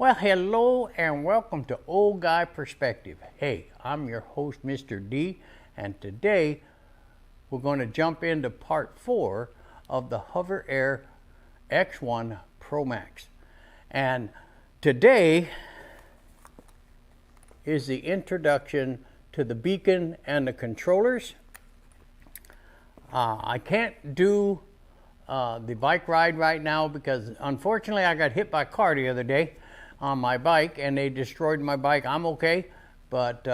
Well, hello and welcome to Old Guy Perspective. Hey, I'm your host, Mr. D, and today we're going to jump into part 4 of the HoverAir X1 Pro Max. And today is the introduction to the beacon and the controllers. I can't do the bike ride right now because unfortunately I got hit by a car the other day on my bike and they destroyed my bike. I'm okay, but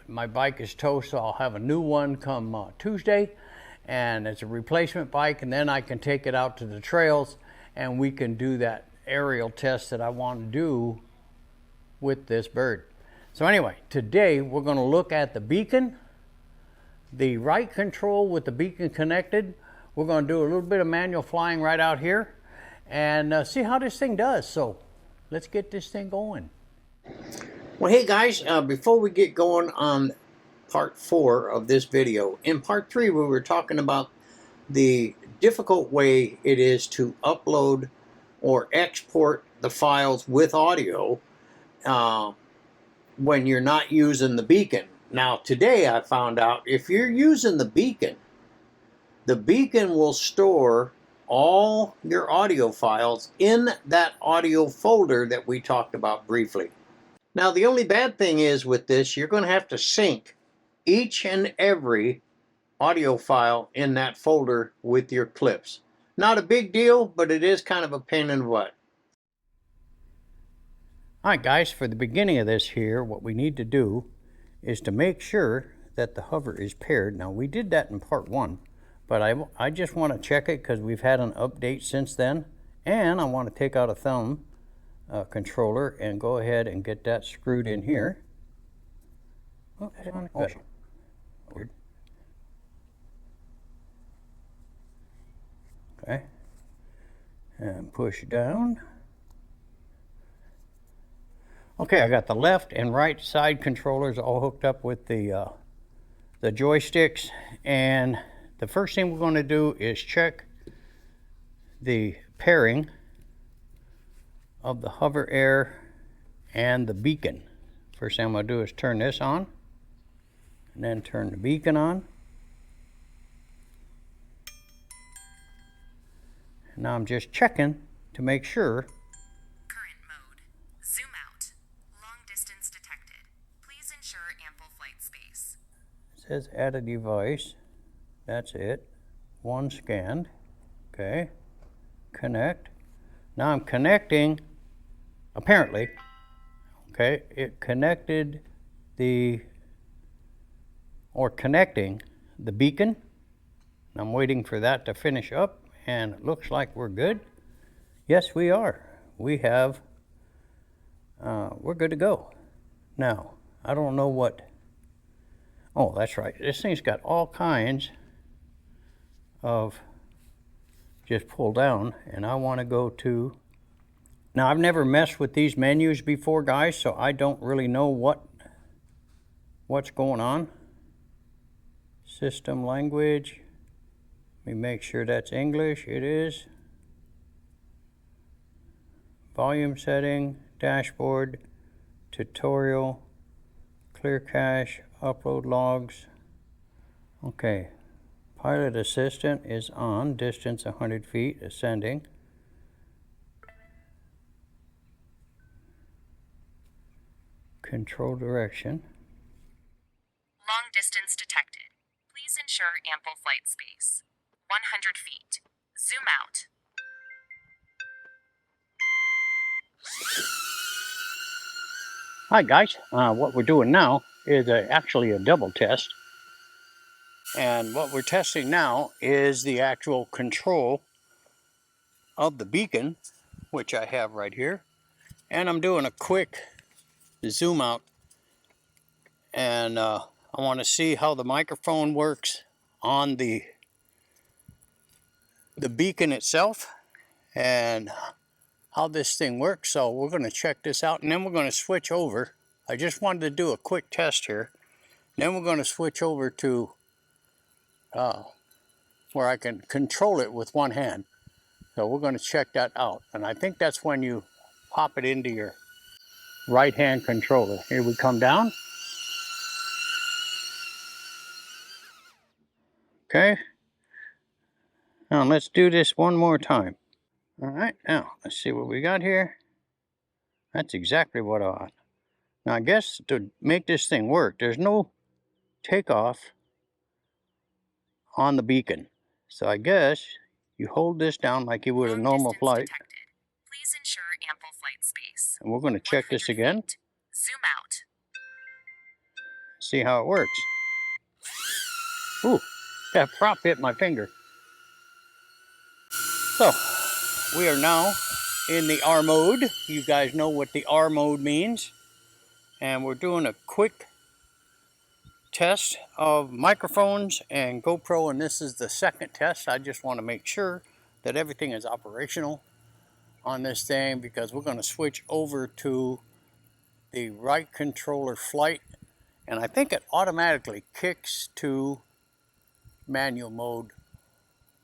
my bike is toast, so I'll have a new one come Tuesday, and it's a replacement bike, and then I can take it out to the trails and we can do that aerial test that I want to do with this bird. So anyway, today we're going to look at the beacon, the right control with the beacon connected. We're going to do a little bit of manual flying right out here and see how this thing does. So let's get this thing going. Well, hey guys, before we get going on part 4 of this video, in part 3 we were talking about the difficult way it is to upload or export the files with audio when you're not using the beacon. Now today I found out if you're using the beacon will store all your audio files in that audio folder that we talked about briefly. Now the only bad thing is with this, you're going to have to sync each and every audio file in that folder with your clips. Not a big deal, but it is kind of a pain in the butt. Alright guys, for the beginning of this here, what we need to do is to make sure that the hover is paired. Now we did that in part 1. But I just want to check it because we've had an update since then. And I want to take out a thumb controller and go ahead and get that screwed in here. Oh, weird. Okay. And push down. Okay, I got the left and right side controllers all hooked up with the joysticks, and the first thing we're going to do is check the pairing of the HoverAir and the beacon. First thing I'm going to do is turn this on and then turn the beacon on. And now I'm just checking to make sure. Current mode. Zoom out. Long distance detected. Please ensure ample flight space. It says add a device. That's it. One scanned. Okay. Connect. Now I'm connecting, apparently, okay, it connecting the beacon. I'm waiting for that to finish up, and it looks like we're good. Yes, we are. We have, we're good to go. Now, I don't know what, oh, that's right. This thing's got all kinds of just pull down, and I want to go to, now I've never messed with these menus before guys, so I don't really know what's going on. System language, let me make sure that's English. It is. Volume setting, dashboard, tutorial, clear cache, upload logs. Okay. Pilot assistant is on, distance 100 feet, ascending. Control direction. Long distance detected. Please ensure ample flight space. 100 feet. Zoom out. Hi guys, what we're doing now is actually a double test. And what we're testing now is the actual control of the beacon, which I have right here. And I'm doing a quick zoom out. And I want to see how the microphone works on the beacon itself and how this thing works. So we're going to check this out, and then we're going to switch over. I just wanted to do a quick test here. Then we're going to switch over to where I can control it with one hand. So we're going to check that out. And I think that's when you pop it into your right-hand controller. Here we come down. Okay. Now let's do this one more time. All right, now let's see what we got here. That's exactly what I want. Now I guess to make this thing work, there's no takeoff on the beacon. So I guess you hold this down like you would a normal flight. Detected. Please ensure ample flight space. And we're going to check this 100 again. feet. Zoom out. See how it works. Ooh, that prop hit my finger. So, we are now in the R mode. You guys know what the R mode means. And we're doing a quick test of microphones and GoPro, and this is the second test. I just want to make sure that everything is operational on this thing because we're going to switch over to the right controller flight, and I think it automatically kicks to manual mode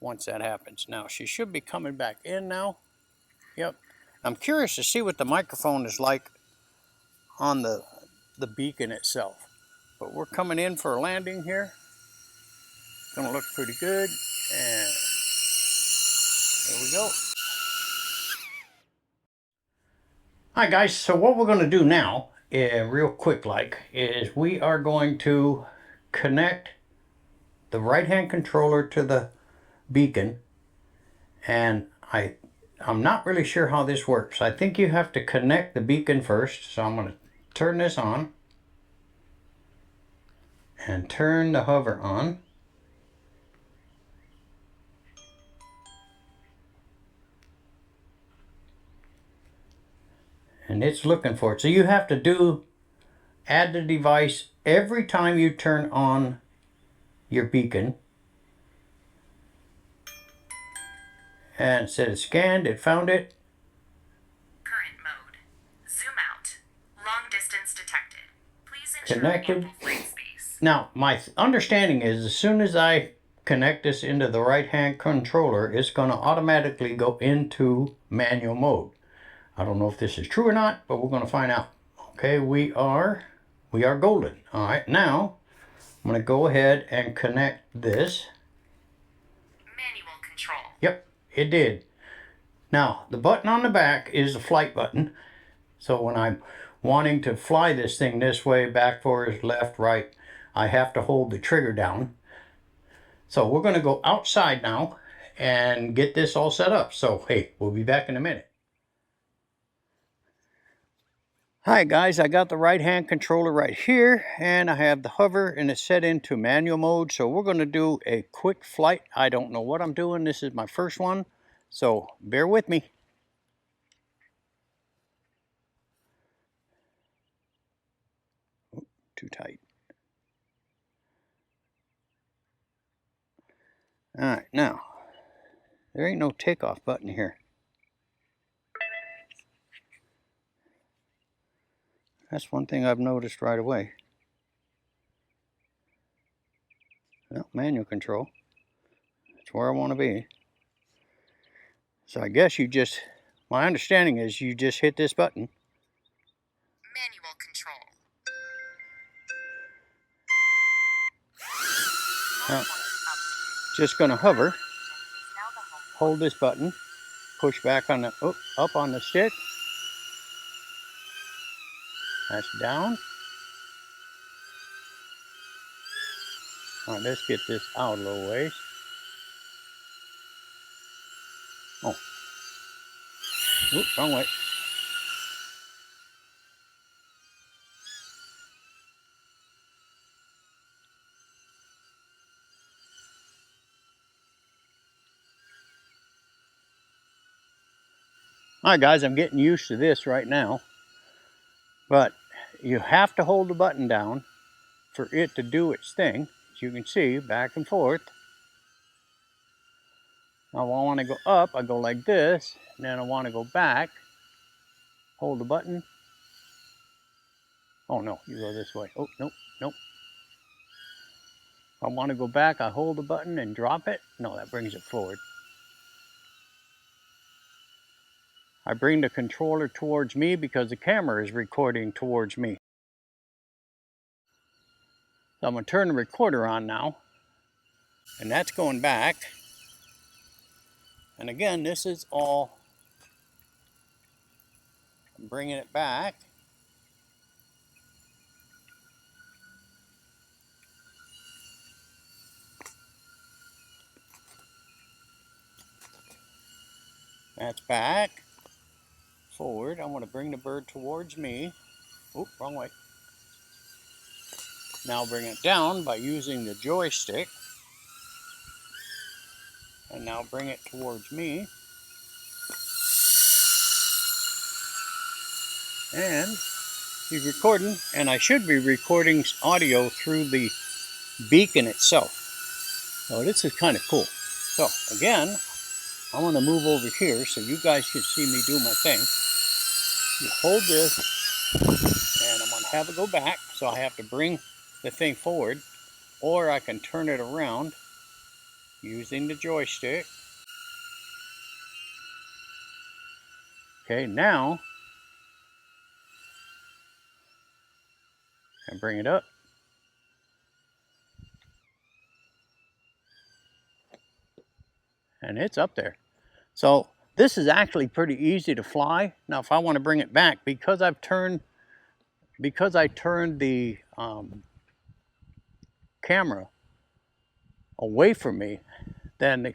once that happens. Now she should be coming back in now. Yep. I'm curious to see what the microphone is like on the beacon itself. But we're coming in for a landing here. It's gonna look pretty good. And there we go. Hi guys, so what we're gonna do now, real quick like, is we are going to connect the right-hand controller to the beacon. And I'm not really sure how this works. I think you have to connect the beacon first. So I'm gonna turn this on. And turn the hover on. And it's looking for it. So you have to add the device every time you turn on your beacon. And it said it scanned, it found it. Current mode. Zoom out. Long distance detected. Please ensure Connected. ample flight space. Now, my understanding is as soon as I connect this into the right-hand controller, it's going to automatically go into manual mode. I don't know if this is true or not, but we're going to find out. Okay, we are golden. All right, now I'm going to go ahead and connect this. Manual control. Yep, it did. Now, the button on the back is the flight button. So when I'm wanting to fly this thing this way, back, forward, left, right, I have to hold the trigger down. So we're going to go outside now and get this all set up. So, hey, we'll be back in a minute. Hi guys, I got the right-hand controller right here, and I have the hover and it's set into manual mode. So we're going to do a quick flight. I don't know what I'm doing. This is my first one, so bear with me. Oh, too tight. All right, now, there ain't no takeoff button here. That's one thing I've noticed right away. Well, manual control. That's where I want to be. So I guess my understanding is you just hit this button. Manual control. Now, just going to hover, hold this button, push back on the, up on the stick. That's down. All right, let's get this out a little ways. Oh. Oops, wrong way. All right, guys, I'm getting used to this right now. But you have to hold the button down for it to do its thing. As you can see, back and forth. Now, when I want to go up, I go like this. And then I want to go back. Hold the button. Oh, no, you go this way. Oh, nope, nope. If I want to go back, I hold the button and drop it. No, that brings it forward. I bring the controller towards me because the camera is recording towards me. So I'm going to turn the recorder on now, and that's going back. And again, this is all, I'm bringing it back. That's back. Forward. I want to bring the bird towards me. Oop, wrong way. Now bring it down by using the joystick. And now bring it towards me. And he's recording, and I should be recording audio through the beacon itself. So this is kind of cool. So again, I want to move over here so you guys can see me do my thing. You hold this, and I'm going to have it go back, so I have to bring the thing forward, or I can turn it around using the joystick. Okay, now, and bring it up. And it's up there. So this is actually pretty easy to fly. Now, if I want to bring it back, because I turned the camera away from me, then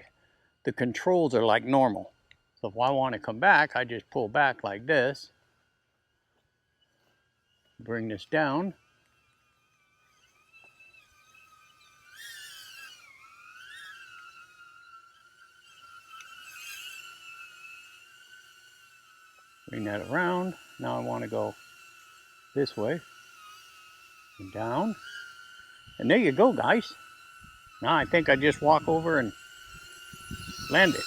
the controls are like normal. So if I want to come back, I just pull back like this, bring this down, bring that around. Now I want to go this way and down. And there you go, guys. Now I think I just walk over and land it.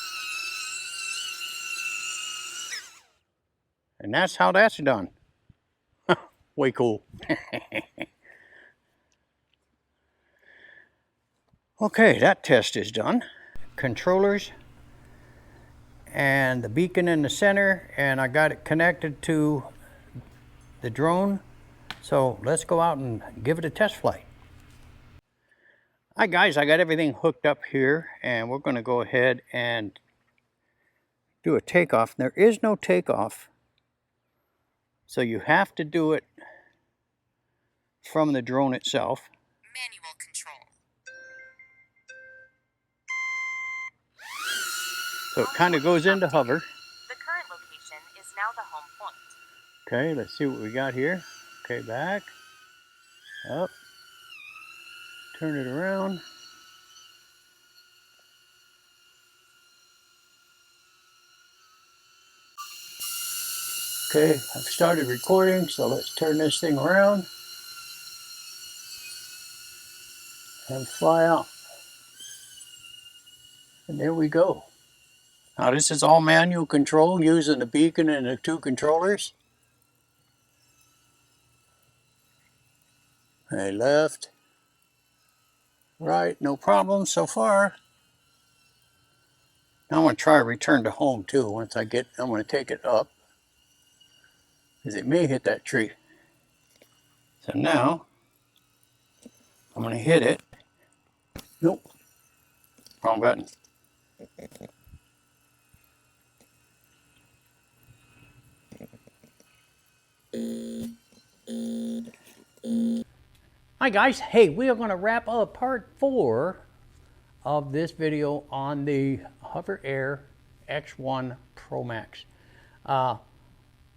And that's how that's done. Way cool. Okay, that test is done. Controllers and the beacon in the center, and I got it connected to the drone. So let's go out and give it a test flight. Hi guys, I got everything hooked up here, and we're going to go ahead and do a takeoff. There is no takeoff, so you have to do it from the drone itself. Manual control. So it kind of goes into hover. The current location is now the home point. Okay, let's see what we got here. Okay, back, up, turn it around. Okay, I've started recording, so let's turn this thing around and fly out. And there we go. Now this is all manual control using the beacon and the two controllers. Okay, left, right, no problem so far. Now I'm going to try to return to home too. Once I get, I'm going to take it up, because it may hit that tree. So now, I'm going to hit it. Nope, wrong button. Hi guys, hey, we are going to wrap up part 4 of this video on the HoverAir X1 Pro Max.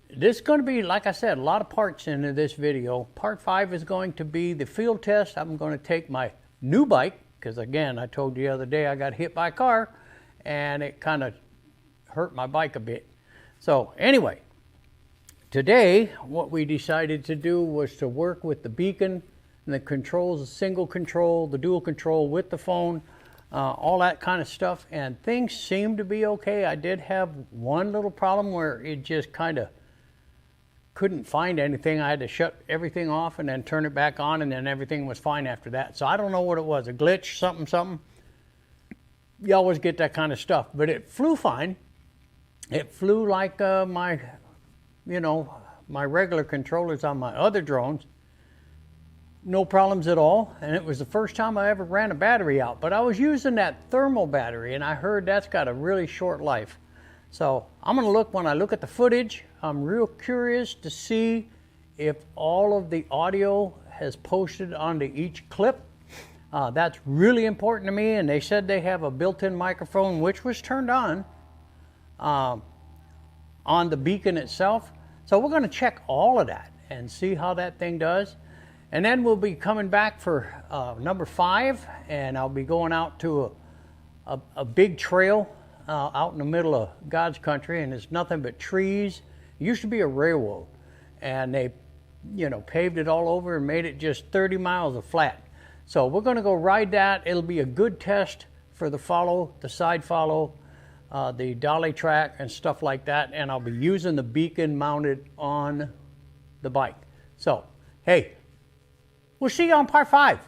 This is going to be, like I said, a lot of parts into this video. Part 5 is going to be the field test. I'm going to take my new bike, because again, I told you the other day I got hit by a car and it kind of hurt my bike a bit. So anyway, today what we decided to do was to work with the beacon and the controls, the single control, the dual control with the phone, all that kind of stuff, and things seem to be okay. I did have one little problem where it just kind of couldn't find anything. I had to shut everything off and then turn it back on, and then everything was fine after that. So I don't know what it was, a glitch, something. You always get that kind of stuff, but it flew fine. It flew like my regular controllers on my other drones. No problems at all, and it was the first time I ever ran a battery out. But I was using that thermal battery, and I heard that's got a really short life. So I'm going to look, when I look at the footage, I'm real curious to see if all of the audio has posted onto each clip. That's really important to me, and they said they have a built-in microphone, which was turned on the beacon itself. So we're going to check all of that and see how that thing does. And then we'll be coming back for number 5, and I'll be going out to a big trail out in the middle of God's country, and it's nothing but trees. It used to be a railroad, and they, paved it all over and made it just 30 miles of flat. So we're going to go ride that. It'll be a good test for the follow, the side follow, the dolly track and stuff like that, and I'll be using the beacon mounted on the bike. So, hey, we'll see you on part 5.